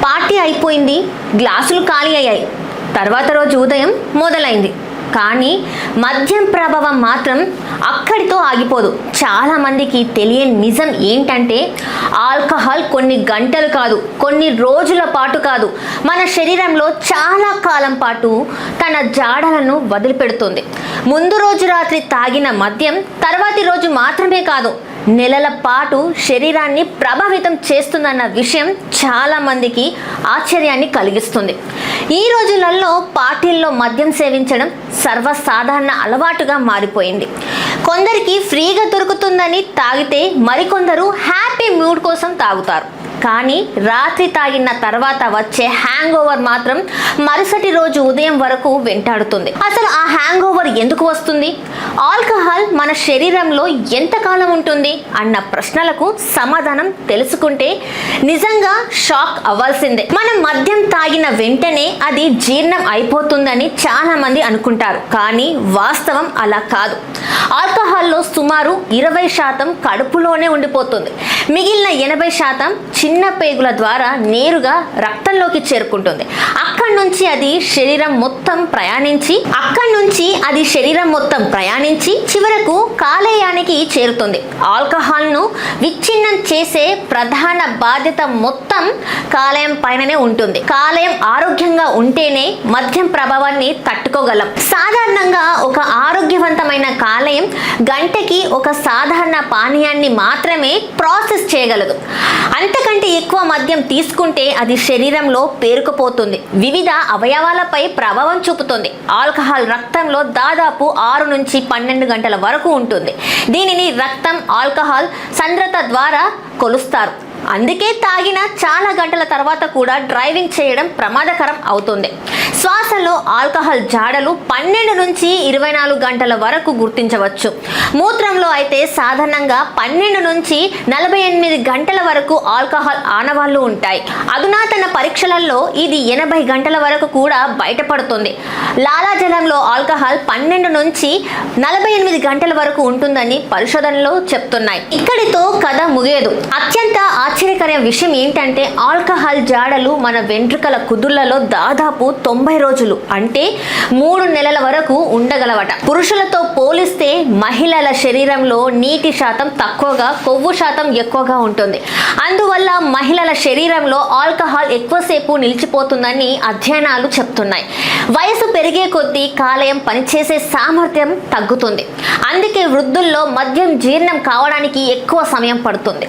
Party అయిపోయింది, గ్లాసులు ఖాళీ అయ్యాయి, తర్వాత రోజు ఉదయం మొదలైంది. కానీ మద్యం ప్రభావం మాత్రం అక్కడితో ఆగిపోదు. చాలామందికి తెలియని నిజం ఏంటంటే ఆల్కహాల్ కొన్ని గంటలు కాదు, కొన్ని రోజుల పాటు కాదు, మన శరీరంలో చాలా కాలం పాటు తన జాడలను వదిలిపెడుతుంది. ముందు రోజు రాత్రి తాగిన మద్యం తర్వాతి రోజు మాత్రమే కాదు, నెలల పాటు శరీరాన్ని ప్రభావితం చేస్తుందన్న విషయం చాలా మందికి ఆశ్చర్యాన్ని కలిగిస్తుంది. ఈ రోజులలో పార్టీల్లో మద్యం సేవించడం సర్వసాధారణ అలవాటుగా మారిపోయింది. కొందరికి ఫ్రీగా దొరుకుతుందని తాగితే మరికొందరు హ్యాపీ మూడ్ కోసం తాగుతారు. కానీ రాత్రి తాగిన తర్వాత వచ్చే హ్యాంగ్ ఓవర్ మాత్రం మరుసటి రోజు ఉదయం వరకు వెంటాడుతుంది. అసలు ఆ హ్యాంగ్ ఓవర్ ఎందుకు వస్తుంది? ఆల్కహాల్ మన శరీరంలో ఎంతకాలం ఉంటుంది అన్న ప్రశ్నలకు సమాధానం తెలుసుకుంటే నిజంగా షాక్ అవ్వాల్సిందే. మనం మద్యం తాగిన వెంటనే అది జీర్ణం అయిపోతుందని చాలా మంది అనుకుంటారు. కానీ వాస్తవం అలా కాదు. ఆల్కహాల్లో సుమారు 20% కడుపులోనే ఉండిపోతుంది. మిగిలిన 80% చిన్న పేగుల ద్వారా నేరుగా రక్తంలోకి చేరుకుంటుంది. అక్కడి నుంచి అది శరీరం మొత్తం ప్రయాణించి చివరకు కాలేయానికి చేరుతుంది. ఆల్కహాల్ను విచ్ఛిన్నం చేసే ప్రధాన బాధ్యత మొత్తం కాలేయం పైననే ఉంటుంది. కాలేయం ఆరోగ్యంగా ఉంటేనే మద్యం ప్రభావాన్ని తట్టుకోగలం. సాధారణంగా ఒక ఆరోగ్యవంతమైన కాలేయం గంటకి ఒక సాధారణ పానీయాన్ని మాత్రమే ప్రాసెస్ చేయగలదు. అంతకంటే ఎక్కువ మద్యం తీసుకుంటే అది శరీరంలో పేరుకుపోతుంది, వివిధ అవయవాలపై ప్రభావం చూపుతుంది. ఆల్కహాల్ రక్తంలో దాదాపు 6 నుంచి 12 గంటల వరకు ఉంటుంది. దీనిని రక్తం ఆల్కహాల్ సాంద్రత ద్వారా కొలుస్తారు. అందుకే తాగిన చాలా గంటల తర్వాత కూడా డ్రైవింగ్ చేయడం ప్రమాదకరం అవుతుంది. శ్వాసలో ఆల్కహాల్ జాడలు 12 నుంచి 24 గంటల వరకు గుర్తించవచ్చు. మూత్రంలో అయితే సాధారణంగా 12 నుంచి 48 గంటల వరకు ఆల్కహాల్ ఆనవాళ్లు ఉంటాయి. అధునాతన పరీక్షలలో ఇది 80 గంటల వరకు కూడా బయటపడుతుంది. లాలాజలంలో ఆల్కహాల్ 12 నుంచి 48 గంటల వరకు ఉంటుందని పరిశోధనలు చెప్తున్నాయి. ఇక్కడితో కథ ముగియదు. అత్యంత ఆశ్చర్యకరమైన విషయం ఏంటంటే ఆల్కహాల్ జాడలు మన వెంట్రుకల కుదుళ్లలో దాదాపు 90 రోజులు అంటే 3 నెలల వరకు ఉండగలవట. పురుషులతో పోలిస్తే మహిళల శరీరంలో నీటి శాతం తక్కువగా, కొవ్వు శాతం ఎక్కువగా ఉంటుంది. అందువల్ల మహిళల శరీరంలో ఆల్కహాల్ ఎక్కువసేపు నిలిచిపోతుందని అధ్యయనాలు చెప్తున్నాయి. వయసు పెరిగే కొద్దీ కాలేయం పనిచేసే సామర్థ్యం తగ్గుతుంది. అందుకే వృద్ధుల్లో మద్యం జీర్ణం కావడానికి ఎక్కువ సమయం పడుతుంది.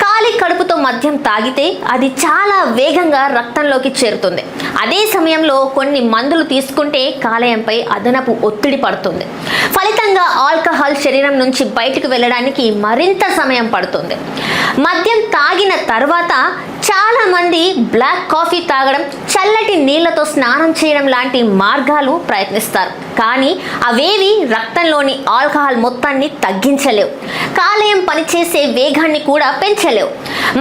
ఖాళీ కడుపుతో మద్యం తాగితే అది చాలా వేగంగా రక్తంలోకి చేరుతుంది. అదే సమయంలో కొన్ని మందులు తీసుకుంటే కాలేయంపై అదనపు ఒత్తిడి పడుతుంది. ఫలితంగా ఆల్కహాల్ శరీరం నుంచి బయటకు వెళ్ళడానికి మరింత సమయం పడుతుంది. మద్యం తాగిన తర్వాత చాలా మంది బ్లాక్ కాఫీ తాగడం, చల్లటి నీళ్లతో స్నానం చేయడం లాంటి మార్గాలు ప్రయత్నిస్తారు. కానీ అవేవి రక్తంలోని ఆల్కహాల్ మొత్తాన్ని తగ్గించలేవు, కాలేయం పనిచేసే వేగాన్ని కూడా పెంచలేవు.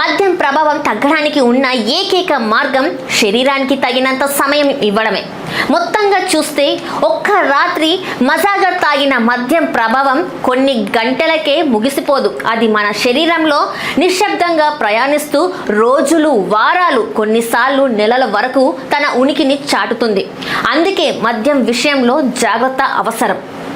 మద్యం ప్రభావం తగ్గడానికి ఉన్న ఏకైక మార్గం శరీరానికి తగినంత సమయం ఇవ్వడమే. మొత్తంగా చూస్తే ఒక్క రాత్రి మజాగా తాగిన మద్యం ప్రభావం కొన్ని గంటలకే ముగిసిపోదు. అది మన శరీరంలో నిశ్శబ్దంగా ప్రయాణిస్తూ రోజులు, వారాలు, కొన్నిసార్లు నెలల వరకు తన ఉనికిని చాటుతుంది. అందుకే మద్యం విషయంలో జాగ్రత్త అవసరం.